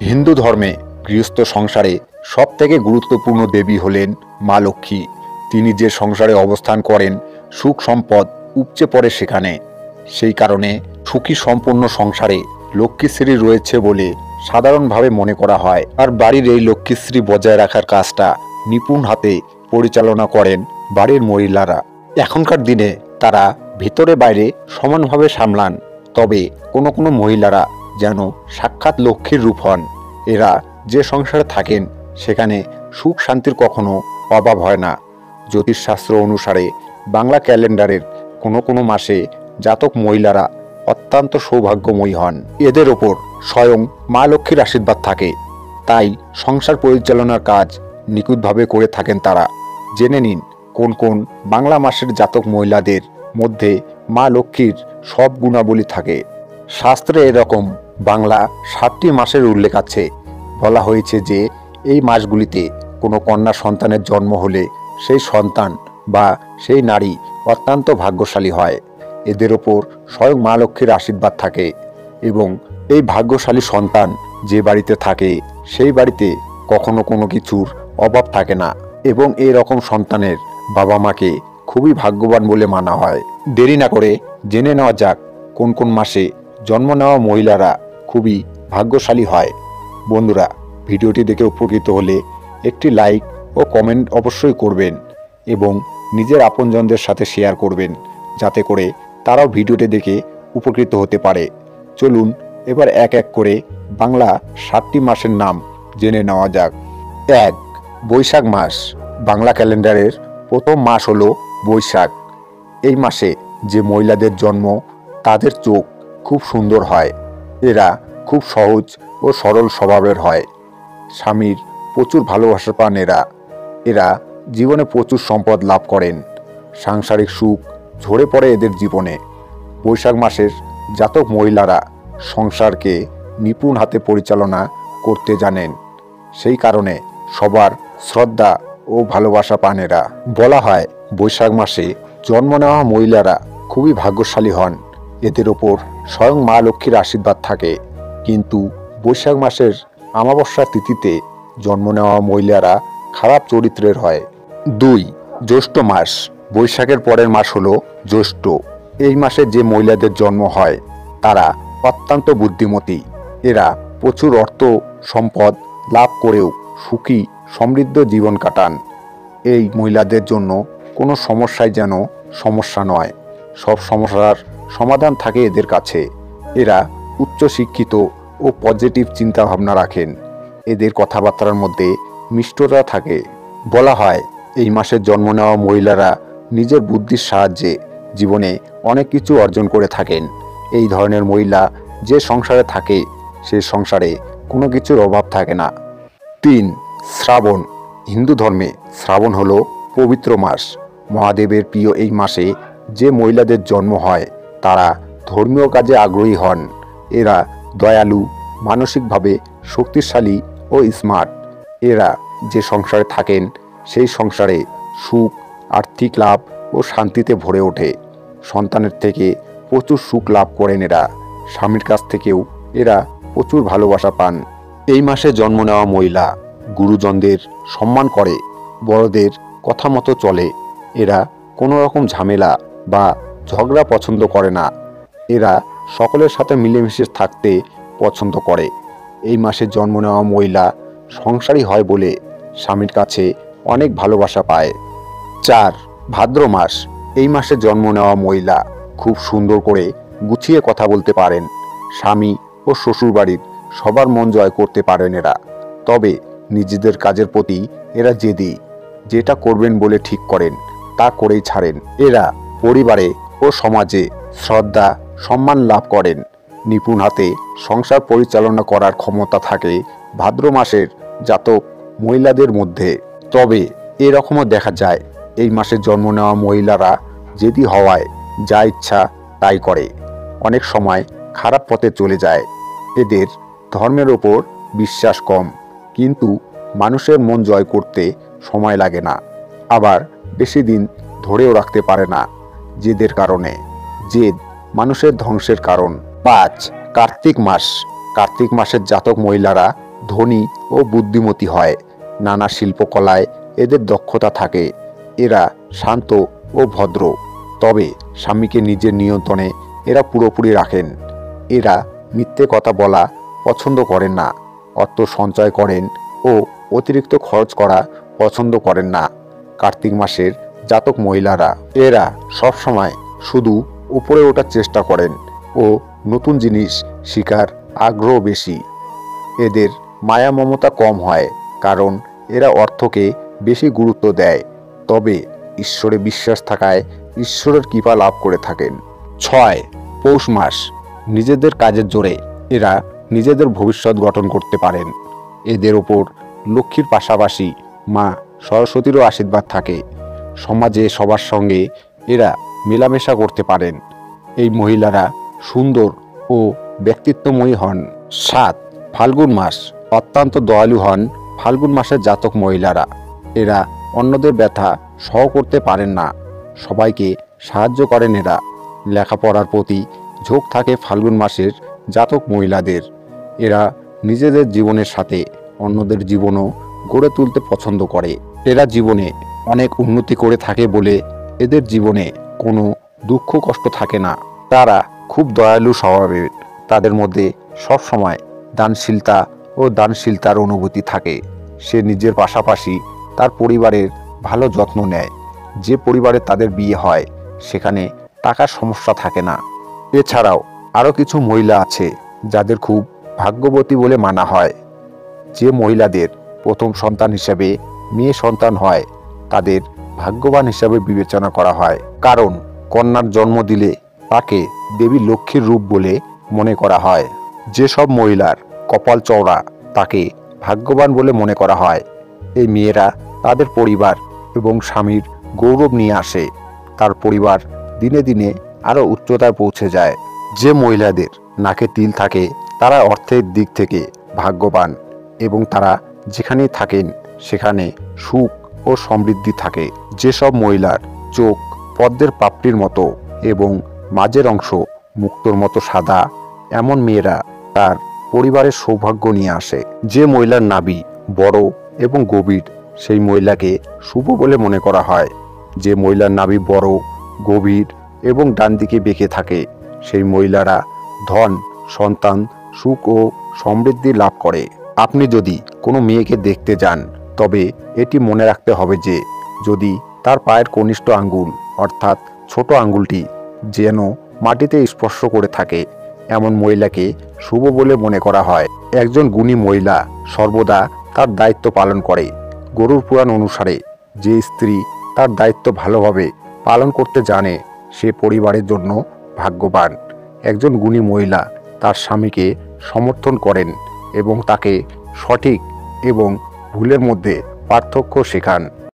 হিন্দু ধর্মে গৃহস্থ সংসারে সবথেকে গুরুত্বপূর্ণ দেবী হলেন মা লক্ষ্মী। তিনি যে সংসারে অবস্থান করেন সুখ সম্পদ উপচে পড়ে সেখানে। সেই কারণে সুখী সম্পন্ন সংসারে লক্ষ্মীশ্রী রয়েছে বলে সাধারণভাবে মনে করা হয়। আর বাড়ির এই লক্ষ্মীশ্রী বজায় রাখার কাজটা নিপুণ হাতে পরিচালনা করেন বাড়ির মহিলারা। এখনকার দিনে তারা ভিতরে বাইরে সমানভাবে সামলান, তবে কোনো কোনো মহিলারা যেন সাক্ষাৎ লক্ষ্মীর রূপ হন। এরা যে সংসারে থাকেন সেখানে সুখ শান্তির কখনো অভাব হয় না। জ্যোতিষশাস্ত্র অনুসারে বাংলা ক্যালেন্ডারের কোনো কোনো মাসে জাতক মহিলারা অত্যন্ত সৌভাগ্যময়ী হন। এদের ওপর স্বয়ং মা লক্ষ্মীর আশীর্বাদ থাকে, তাই সংসার পরিচালনার কাজ নিখুঁতভাবে করে থাকেন তারা। জেনে নিন কোন কোন বাংলা মাসের জাতক মহিলাদের মধ্যে মা লক্ষ্মীর সব গুণাবলী থাকে। শাস্ত্রে এরকম বাংলা 7টি মাসের উল্লেখ আছে। বলা হয়েছে যে এই মাসগুলিতে কোনো কন্যা সন্তানের জন্ম হলে সেই সন্তান বা সেই নারী অত্যন্ত ভাগ্যশালী হয়। এদের ওপর স্বয়ং মা লক্ষ্মীর আশীর্বাদ থাকে এবং এই ভাগ্যশালী সন্তান যে বাড়িতে থাকে সেই বাড়িতে কখনো কোনো কিছুর অভাব থাকে না এবং এই রকম সন্তানের বাবা মাকে খুবই ভাগ্যবান বলে মানা হয়। দেরি না করে জেনে নেওয়া যাক কোন কোন মাসে জন্ম নেওয়া মহিলারা খুবই ভাগ্যশালী হয়। বন্ধুরা, ভিডিওটি দেখে উপকৃত হলে একটি লাইক ও কমেন্ট অবশ্যই করবেন এবং নিজের আপনজনদের সাথে শেয়ার করবেন, যাতে করে তারাও ভিডিওটি দেখে উপকৃত হতে পারে। চলুন এবার এক এক করে বাংলা 7টি মাসের নাম জেনে নেওয়া যাক। 1. বৈশাখ মাস। বাংলা ক্যালেন্ডারের প্রথম মাস হলো বৈশাখ। এই মাসে যে মহিলাদের জন্ম তাদের চোখ খুব সুন্দর হয়। এরা খুব সহজ ও সরল স্বভাবের হয়। স্বামীর প্রচুর ভালোবাসা পান এরা জীবনে প্রচুর সম্পদ লাভ করেন। সাংসারিক সুখ ঝরে পড়ে এদের জীবনে। বৈশাখ মাসের জাতক মহিলারা সংসারকে নিপুণ হাতে পরিচালনা করতে জানেন। সেই কারণে সবার শ্রদ্ধা ও ভালোবাসা পান এরা। বলা হয় বৈশাখ মাসে জন্ম নেওয়া মহিলারা খুবই ভাগ্যশালী হন। এদের ওপর স্বয়ং মা লক্ষ্মীর আশীর্বাদ থাকে। কিন্তু বৈশাখ মাসের অমাবস্যা তিথিতে জন্ম নেওয়া মহিলারা খারাপ চরিত্রের হয়। 2. জ্যৈষ্ঠ মাস। বৈশাখের পরের মাস হলো জ্যৈষ্ঠ। এই মাসে যে মহিলাদের জন্ম হয় তারা অত্যন্ত বুদ্ধিমতী। এরা প্রচুর অর্থ সম্পদ লাভ করেও সুখী সমৃদ্ধ জীবন কাটান। এই মহিলাদের জন্য কোনো সমস্যাই যেন সমস্যা নয়, সব সমস্যার সমাধান থাকে এদের কাছে। এরা উচ্চ শিক্ষিত ও পজিটিভ চিন্তা ভাবনা রাখেন। এদের কথাবার্তার মধ্যে মিষ্টতা থাকে। বলা হয় এই মাসে জন্ম নেওয়া মহিলারা নিজের বুদ্ধির সাহায্যে জীবনে অনেক কিছু অর্জন করে থাকেন। এই ধরনের মহিলা যে সংসারে থাকে সে সংসারে কোনো কিছুর অভাব থাকে না। 3. শ্রাবণ। হিন্দু ধর্মে শ্রাবণ হলো পবিত্র মাস। মহাদেবের প্রিয় এই মাসে যে মহিলাদের জন্ম হয় তারা ধর্মীয় কাজে আগ্রহী হন। এরা দয়ালু, মানসিকভাবে শক্তিশালী ও স্মার্ট। এরা যে সংসারে থাকেন সেই সংসারে সুখ, আর্থিক লাভ ও শান্তিতে ভরে ওঠে। সন্তানের থেকে প্রচুর সুখ লাভ করেন এরা। স্বামীর কাছ থেকেও এরা প্রচুর ভালোবাসা পান। এই মাসে জন্ম নেওয়া মহিলা গুরুজনদের সম্মান করে, বড়দের কথা মতো চলে। এরা কোনো রকম ঝামেলা বা ঝগড়া পছন্দ করে না। এরা সকলের সাথে মিলেমিশে থাকতে পছন্দ করে। এই মাসে জন্ম নেওয়া মহিলা সংসারী হয় বলে স্বামীর কাছে অনেক ভালোবাসা পায়। 4. ভাদ্র মাস। এই মাসে জন্ম নেওয়া মহিলা খুব সুন্দর করে গুছিয়ে কথা বলতে পারেন। স্বামী ও শ্বশুরবাড়ির সবার মন জয় করতে পারেন এরা। তবে নিজেদের কাজের প্রতি এরা জেদি। যেটা করবেন বলে ঠিক করেন তা করেই ছাড়েন। এরা পরিবারে ও সমাজে শ্রদ্ধা সম্মান লাভ করেন। নিপুণ হাতে সংসার পরিচালনা করার ক্ষমতা থাকে ভাদ্র মাসের জাতক মহিলাদের মধ্যে। তবে এরকমও দেখা যায় এই মাসে জন্ম নেওয়া মহিলারা জেদি হওয়ায় যা ইচ্ছা তাই করে, অনেক সময় খারাপ পথে চলে যায়। এদের ধর্মের ওপর বিশ্বাস কম, কিন্তু মানুষের মন জয় করতে সময় লাগে না, আবার বেশি দিন ধরেও রাখতে পারে না জেদের কারণে। জেদ মানুষের ধ্বংসের কারণ। 5. কার্তিক মাস। কার্তিক মাসের জাতক মহিলারা ধনী ও বুদ্ধিমতী হয়। নানা শিল্পকলায় এদের দক্ষতা থাকে। এরা শান্ত ও ভদ্র, তবে স্বামীকে নিজের নিয়ন্ত্রণে এরা পুরোপুরি রাখেন। এরা মিথ্যে কথা বলা পছন্দ করেন না, অর্থ সঞ্চয় করেন ও অতিরিক্ত খরচ করা পছন্দ করেন না। কার্তিক মাসের জাতক মহিলারা এরা সবসময় শুধু উপরে ওঠার চেষ্টা করেন ও নতুন জিনিস শিকার আগ্রহ বেশি। এদের মায়া মমতা কম হয়, কারণ এরা অর্থকে বেশি গুরুত্ব দেয়, তবে ঈশ্বরে বিশ্বাস থাকায় ঈশ্বরের কৃপা লাভ করে থাকেন। 6. পৌষ মাস। নিজেদের কাজের জোরে এরা নিজেদের ভবিষ্যৎ গঠন করতে পারেন। এদের ওপর লক্ষ্মীর পাশাপাশি মা সরস্বতীরও আশীর্বাদ থাকে। সমাজে সবার সঙ্গে এরা মেলামেশা করতে পারেন। এই মহিলারা সুন্দর ও ব্যক্তিত্বময়ী হন। 7. ফাল্গুন মাস। অত্যন্ত দয়ালু হন ফাল্গুন মাসের জাতক মহিলারা। এরা অন্যদের ব্যথা সহ করতে পারেন না, সবাইকে সাহায্য করেন। এরা লেখাপড়ার প্রতি ঝোঁক থাকে ফাল্গুন মাসের জাতক মহিলাদের। এরা নিজেদের জীবনের সাথে অন্যদের জীবনও গড়ে তুলতে পছন্দ করে। এরা জীবনে অনেক উন্নতি করে থাকে বলে এদের জীবনে কোনো দুঃখ কষ্ট থাকে না। তারা খুব দয়ালু স্বভাবের। তাদের মধ্যে সবসময় দানশীলতার অনুভূতি থাকে। সে নিজের পাশাপাশি তার পরিবারের ভালো যত্ন নেয়। যে পরিবারে তাদের বিয়ে হয় সেখানে টাকার সমস্যা থাকে না। এছাড়াও আরও কিছু মহিলা আছে যাদের খুব ভাগ্যবতী বলে মানা হয়। যে মহিলাদের প্রথম সন্তান হিসেবে মেয়ে সন্তান হয় তাদের ভাগ্যবান হিসাবে বিবেচনা করা হয়, কারণ কন্যার জন্ম দিলে তাকে দেবী লক্ষ্মীর রূপ বলে মনে করা হয়। যেসব মহিলার কপাল চওড়া তাকে ভাগ্যবান বলে মনে করা হয়। এই মেয়েরা তাদের পরিবার এবং স্বামীর গৌরব নিয়ে আসে। তার পরিবার দিনে দিনে আরও উচ্চতায় পৌঁছে যায়। যে মহিলাদের নাকে তিল থাকে তারা অর্থের দিক থেকে ভাগ্যবান এবং তারা যেখানেই থাকেন সেখানে সুখ ও সমৃদ্ধি থাকে। যেসব মহিলার চোখ পদ্মের পাপড়ির মতো এবং মাঝের অংশ মুক্তোর মতো সাদা, এমন মেয়েরা তার পরিবারের সৌভাগ্য নিয়ে আসে। যে মহিলার নাভি বড় এবং গভীর সেই মহিলাকে শুভ বলে মনে করা হয়। যে মহিলার নাভি বড়, গভীর এবং ডান দিকে বেঁকে থাকে সেই মহিলারা ধন, সন্তান, সুখ ও সমৃদ্ধি লাভ করে। আপনি যদি কোনো মেয়েকে দেখতে যান তবে এটি মনে রাখতে হবে যে যদি তার পায়ের কনিষ্ঠ আঙ্গুল অর্থাৎ ছোট আঙ্গুলটি যেন মাটিতে স্পর্শ করে থাকে এমন মহিলাকে শুভ বলে মনে করা হয়। একজন গুণী মহিলা সর্বদা তার দায়িত্ব পালন করে। গরুর পুরাণ অনুসারে যে স্ত্রী তার দায়িত্ব ভালোভাবে পালন করতে জানে সে পরিবারের জন্য ভাগ্যবান। একজন গুণী মহিলা তার স্বামীকে সমর্থন করেন এবং তাকে সঠিক এবং ভুলের মধ্যে পার্থক্য শেখান।